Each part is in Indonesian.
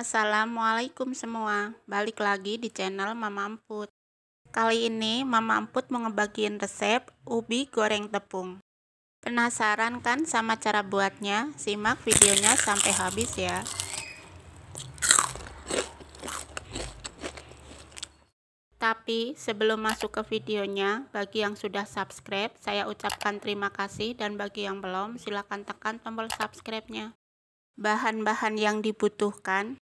Assalamualaikum semua, balik lagi di channel Mama Emput. Kali ini Mama Emput mau ngebagiin resep ubi goreng tepung. Penasaran kan sama cara buatnya? Simak videonya sampai habis ya. Tapi sebelum masuk ke videonya, bagi yang sudah subscribe, saya ucapkan terima kasih, dan bagi yang belum, silahkan tekan tombol subscribe-nya. Bahan-bahan yang dibutuhkan: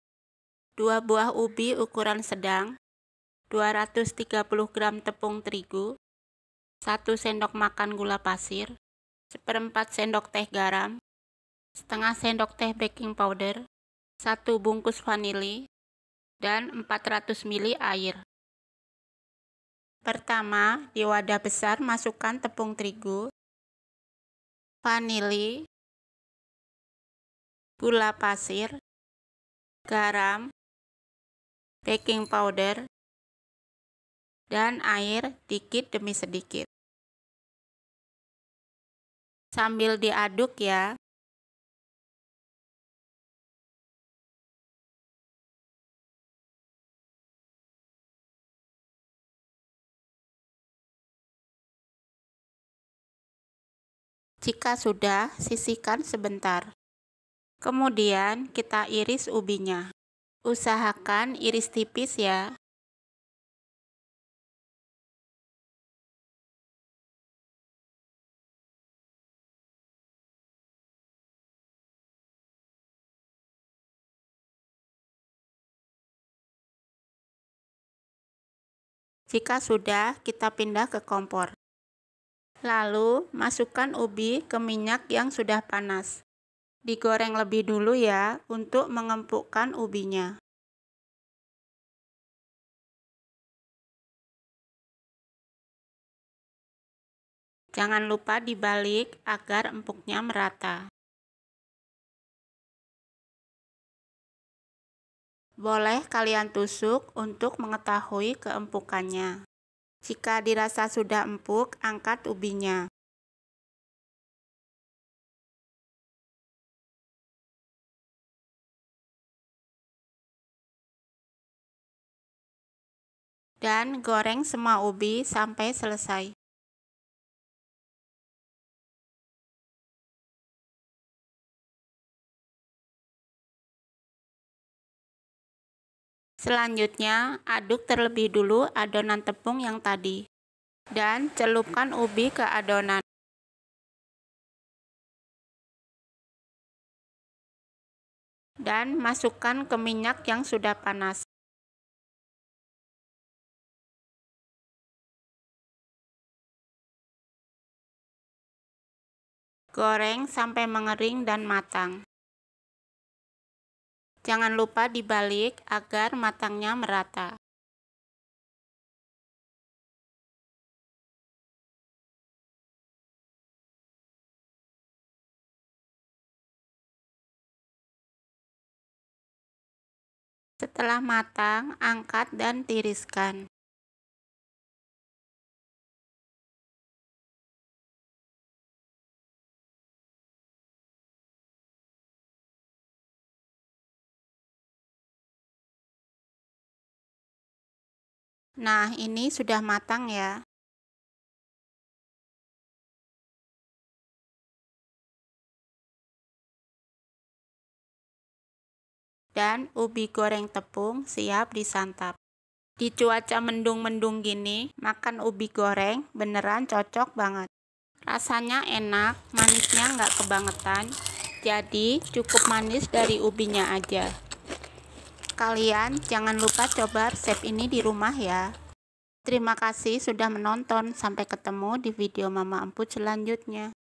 2 buah ubi ukuran sedang, 230 gram tepung terigu, 1 sendok makan gula pasir, 1/4 sendok teh garam, setengah sendok teh baking powder, 1 bungkus vanili, dan 400 ml air. Pertama, di wadah besar masukkan tepung terigu, vanili, gula pasir, garam, baking powder, dan air dikit demi sedikit. Sambil diaduk ya. Jika sudah, sisihkan sebentar. Kemudian kita iris ubinya. Usahakan iris tipis ya. Jika sudah, kita pindah ke kompor. Lalu, masukkan ubi ke minyak yang sudah panas. Digoreng lebih dulu ya, untuk mengempukkan ubinya. Jangan lupa dibalik agar empuknya merata. Boleh kalian tusuk untuk mengetahui keempukannya. Jika dirasa sudah empuk, angkat ubinya. Dan goreng semua ubi sampai selesai. Selanjutnya, aduk terlebih dulu adonan tepung yang tadi, dan celupkan ubi ke adonan. Dan masukkan ke minyak yang sudah panas. Goreng sampai mengering dan matang. Jangan lupa dibalik agar matangnya merata. Setelah matang, angkat dan tiriskan. Nah, ini sudah matang ya. Dan ubi goreng tepung siap disantap. Di cuaca mendung-mendung gini, makan ubi goreng beneran cocok banget. Rasanya enak, manisnya nggak kebangetan, jadi cukup manis dari ubinya aja. Kalian jangan lupa coba resep ini di rumah ya. Terima kasih sudah menonton, sampai ketemu di video Mama Emput selanjutnya.